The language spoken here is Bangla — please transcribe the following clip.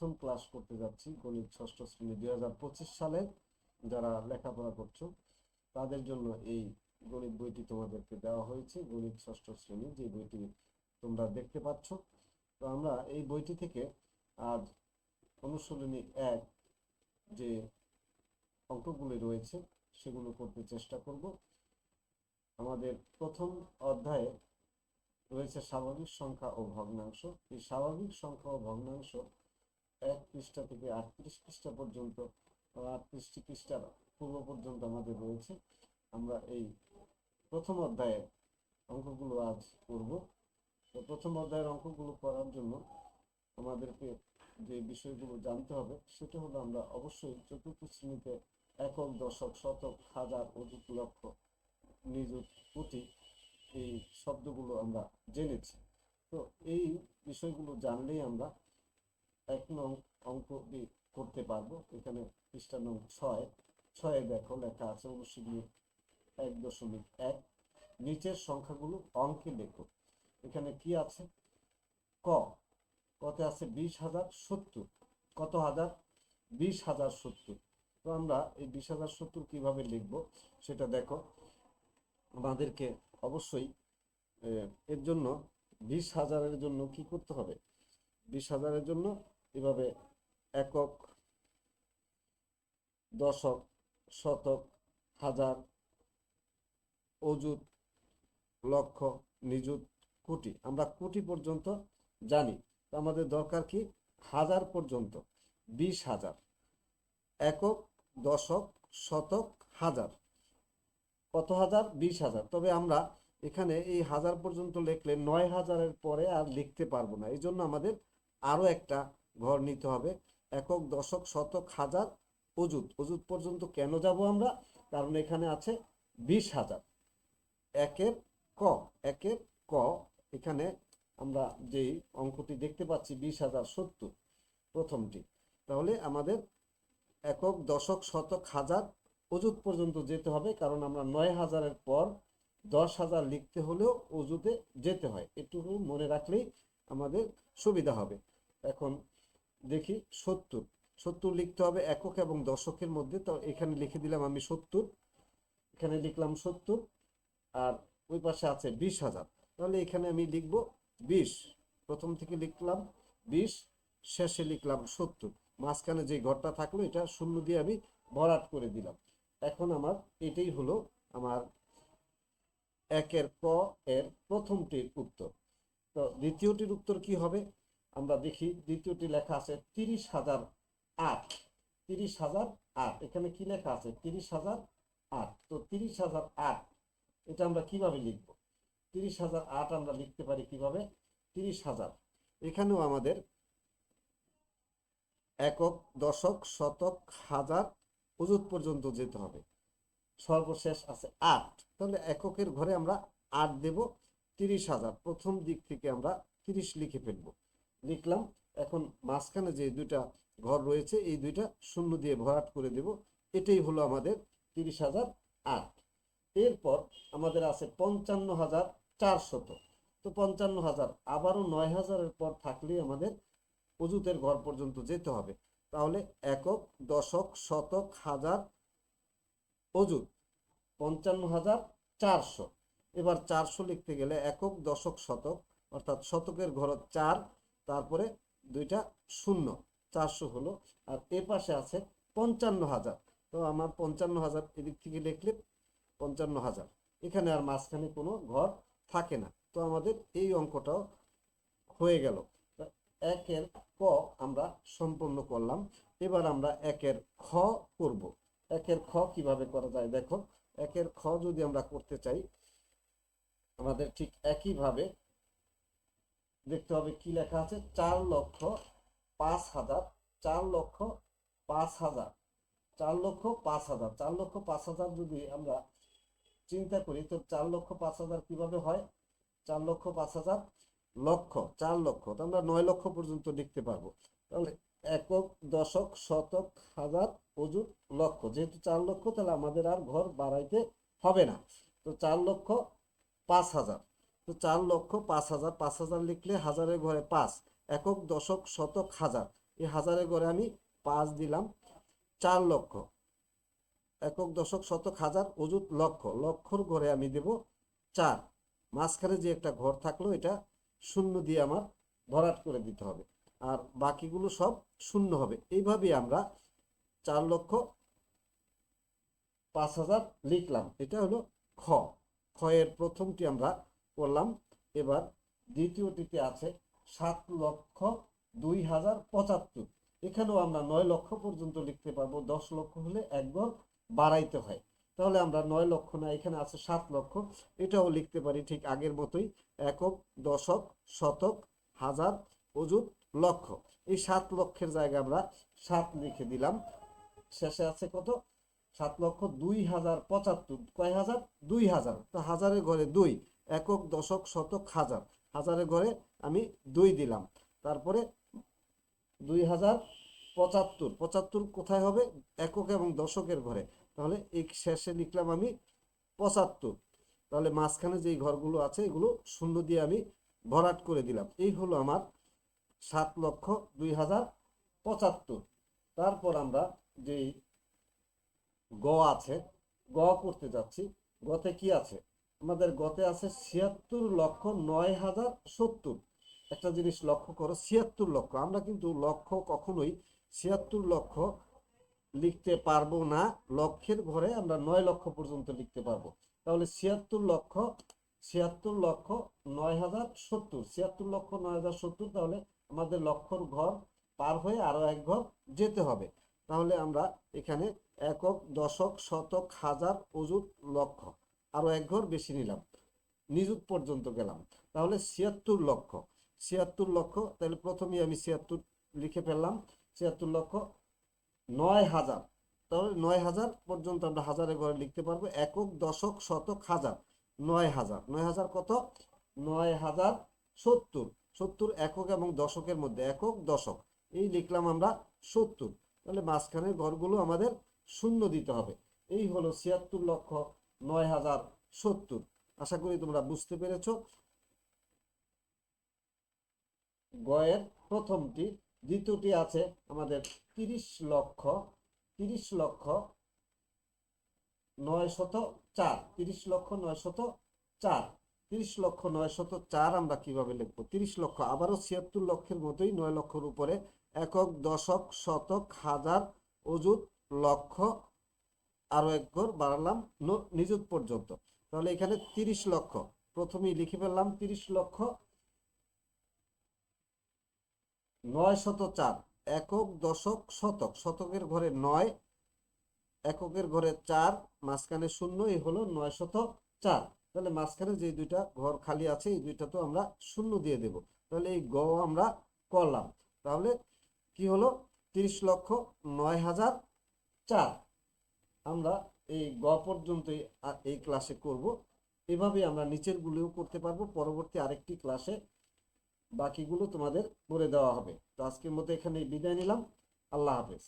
প্রথম ক্লাস করতে যাচ্ছি গণিত ষষ্ঠ শ্রেণী 2025 সালে যারা লেখাপড়া করছো তাদের জন্য এই গণিত বইটি তোমাদেরকে দেওয়া হয়েছে। গণিত ষষ্ঠ শ্রেণী যে বইটি তোমরা দেখতে পাচ্ছ, তো আমরা এই বইটি থেকে আজ অনুশীলনী 1 যে অঙ্কগুলি রয়েছে সেগুলো করতে চেষ্টা করব। আমাদের প্রথম অধ্যায়ে রয়েছে স্বাভাবিক সংখ্যা ও ভগ্নাংশ। এই স্বাভাবিক সংখ্যা ও ভগ্নাংশ 1 পৃষ্ঠা থেকে 38 পৃষ্ঠা পর্যন্ত, 38টি পৃষ্ঠার পূর্ব পর্যন্ত আমাদের রয়েছে। আমরা এই প্রথম অধ্যায়ের অঙ্কগুলো আজ করব। তো প্রথম অধ্যায়ের অঙ্কগুলো করার জন্য আমাদেরকে যে বিষয়গুলো জানতে হবে সেটা হলো, আমরা অবশ্যই চতুর্থ শ্রেণীতে একক, দশক, শতক, হাজার, অযুত, লক্ষ, নিযুত, কোটি এই শব্দগুলো আমরা জেনেছি। তো এই বিষয়গুলো জানলেই আমরা 1 নং অঙ্কটি করতে পারবো। এখানে পৃষ্ঠা নং 6 দেখো লেখা আছে অনুশীলনী 1.1। নিচের সংখ্যাগুলো অঙ্কে লেখো। এখানে কি আছে? কতে আছে 20,070। কত হাজার? 20,070। তো আমরা এই 20,070 কিভাবে লিখবো সেটা দেখো। আমাদেরকে অবশ্যই এর জন্য 20,000-এর জন্য কি করতে হবে? 20,000-এর জন্য এভাবে একক, দশক, শতক, হাজার, অযুত, লক্ষ, নিযুত, কোটি, আমরা কোটি পর্যন্ত জানি। তো আমাদের দরকার কি? হাজার পর্যন্ত। 20,000 একক, দশক, শতক, হাজার। কত হাজার? 20,000। তবে আমরা এখানে এই হাজার পর্যন্ত লিখলে 9,000-এর পরে আর লিখতে পারবো না। এই জন্য আমাদের আরো একটা ঘর নিতে হবে। একক, দশক, শতক, হাজার, অযুত। অযুত পর্যন্ত কেন যাব আমরা? কারণ এখানে আছে 20,000। একের ক, একের ক, এখানে আমরা যেই অঙ্কটি দেখতে পাচ্ছি 20,070 প্রথমটি, তাহলে আমাদের একক, দশক, শতক, হাজার, অযুত পর্যন্ত যেতে হবে। কারণ আমরা 9,000-এর পর 10,000 লিখতে হলেও অযুতে যেতে হয়। এটুকু মনে রাখলেই আমাদের সুবিধা হবে। এখন দেখি 70 লিখতে হবে একক এবং দশকের মধ্যে। তো এখানে লিখে দিলাম আমি 70, এখানে লিখলাম 70, আর ওই পাশে আছে 20,000। তাহলে এখানে আমি লিখব 20, প্রথম থেকে লিখলাম 20, শেষে লিখলাম 70। মাঝখানে যে ঘরটা থাকলো এটা শূন্য দিয়ে আমি ভরাট করে দিলাম। এখন আমার এটাই হলো আমার একের ক এর প্রথমটির উত্তর। তো দ্বিতীয়টির উত্তর কি হবে? আমরা দেখি। দ্বিতীয়টি লেখা আছে 30,008। 30,008, এখানে কি লেখা আছে? 30,008। তো 30,008 এটা আমরা কিভাবে লিখব? 30,008 আমরা লিখতে পারি কিভাবে? 30,000, এখানেও আমাদের একক, দশক, শতক, হাজার, অযুত পর্যন্ত যেতে হবে। সর্বশেষ আছে 8। তাহলে এককের ঘরে আমরা 8 দেব। 30,000 প্রথম দিক থেকে আমরা 30 লিখে ফেলবো। লিখলাম। এখন মাঝখানে যে দুইটা ঘর রয়েছে এই দুইটা শূন্য দিয়ে ভরাট করে দেব। এটাই হলো আমাদের 30,008। এরপর আমাদের আছে 55,400। তো 55,000 আবারও 9,000-এর পর থাকলেই আমাদের অযুতের ঘর পর্যন্ত যেতে হবে। তাহলে একক, দশক, শতক, হাজার, অযুত 55,400। এবার 400 লিখতে গেলে একক, দশক, শতক, অর্থাৎ শতকের ঘর 4, তারপরে দুইটা শূন্য, 400 হলো। আর এ পাশে আছে 55,000। তো আমার 55,000 এদিক থেকে লিখলে 55,000, এখানে আর মাঝখানে কোনো ঘর থাকে না। তো আমাদের এই অঙ্কটাও হয়ে গেল। একের ক আমরা সম্পূর্ণ করলাম। এবার আমরা একের খ করব। একের খ কিভাবে করা যায় দেখো। একের খ যদি আমরা করতে চাই, আমাদের ঠিক একইভাবে দেখতে হবে কি লেখা আছে। 4,05,000, 4,05,000, 4,05,000, 4,05,000 যদি আমরা চিন্তা করি তো 4,05,000 কিভাবে হয়? 4,05,000 লক্ষ, 4 লক্ষ, তো আমরা 9 লক্ষ পর্যন্ত লিখতে পারবো। তাহলে একক, দশক, শতক, হাজার, অযুত, লক্ষ, যেহেতু 4 লক্ষ তাহলে আমাদের আর ঘর বাড়াইতে হবে না। তো 4,05,000, তো 4,05,000, 5,000 লিখলে হাজারের ঘরে 5, একক, দশক, শতক, হাজার, এই হাজারের ঘরে আমি 5 দিলাম, 4 লক্ষ। একক দশক শতক হাজার অযুত লক্ষ, লক্ষর ঘরে আমি দেব 4। মাঝখানে যে একটা ঘর থাকলো এটা শূন্য দিয়ে আমার ভরাট করে দিতে হবে, আর বাকিগুলো সব শূন্য হবে। এইভাবেই আমরা 4,05,000 লিখলাম। এটা হলো খ। খ এর প্রথমটি আমরা করলাম। এবার দ্বিতীয়টিতে আছে 7,02,075। এখানেও আমরা 9 লক্ষ পর্যন্ত লিখতে পারবো। 10 লক্ষ হলে এক ঘর বাড়াইতে হয়। তাহলে আমরা 9 লক্ষ না, এখানে আছে 7 লক্ষ, এটাও লিখতে পারি ঠিক আগের মতোই। একক দশক শতক হাজার অযুত লক্ষ। এই 7 লক্ষের জায়গায় আমরা 7 লিখে দিলাম। শেষে আছে কত? 7,02,075। কয় হাজার? 2000। তো হাজারের ঘরে 2, একক দশক শতক হাজার, হাজারের ঘরে আমি 2 দিলাম। তারপরে 2075, 75 কোথায় হবে? একক এবং দশকের ঘরে। তাহলে এই শেষে লিখলাম আমি 75। তাহলে মাঝখানে যেই ঘরগুলো আছে এগুলো শূন্য দিয়ে আমি ভরাট করে দিলাম। এই হলো আমার 7,02,075। তারপর আমরা যেই গ আছে, গ করতে যাচ্ছি। গতে কি আছে? আমাদের গতে আছে 76,09,070। একটা জিনিস লক্ষ্য করো, 76 লক্ষ। আমরা কিন্তু লক্ষ কখনোই 76 লক্ষ লিখতে পারবো না। লক্ষের ঘরে আমরা 9 লক্ষ পর্যন্ত লিখতে পারবো। তাহলে 76,09,070, 76,09,070। তাহলে আমাদের লক্ষর ঘর পার হয়ে আরো এক ঘর যেতে হবে। তাহলে আমরা এখানে একক দশক শতক হাজার অযুত লক্ষ আরো এক ঘর বেশি নিলাম, নিযুত পর্যন্ত গেলাম। তাহলে 76 লক্ষ, 76 লক্ষ। তাহলে প্রথমেই আমি 76 লিখে ফেললাম। 76,09,000। তাহলে 9,000 পর্যন্ত আমরা হাজারের ঘরে লিখতে পারবো। একক দশক শতক হাজার 9,000, 9,000 কত? 9,070। 70 একক এবং দশকের মধ্যে, একক দশক এই লিখলাম আমরা 70। তাহলে মাঝখানের ঘরগুলো আমাদের শূন্য দিতে হবে। এই হলো 76,09,070। আশা করি তোমরা বুঝতে পেরেছো গয়ের প্রথমটি। দ্বিতীয়টি আছে আমাদের 30,09,004, 30,09,004। 30,09,004 আমরা কিভাবে লিখবো? 30 লক্ষ, আবারও 76 লক্ষের মতোই 9 লক্ষর উপরে একক দশক শতক হাজার অযুত লক্ষ আরো এক ঘর বাড়ালাম নিযুত পর্যন্ত। তাহলে এখানে 30 লক্ষ প্রথমেই লিখে ফেললাম। 30,09,004 একক দশক শতক, শতকের ঘরে 9, এককের ঘরে 4, মাঝখানে শূন্য। এই হলো 9,004। তাহলে মাঝখানে যে দুইটা ঘর খালি আছে এই দুইটা তো আমরা শূন্য দিয়ে দেব। তাহলে এই গ আমরা করলাম। তাহলে কি হলো? 30,09,004। আমরা এই গ পর্যন্ত এই ক্লাসে করব। এভাবে আমরা নিচের গুলোও করতে পারবো। পরবর্তী আরেকটি ক্লাসে বাকিগুলো তোমাদের করে দেওয়া হবে। তো আজকের মতো এখানে বিদায় নিলাম। আল্লাহ হাফেজ।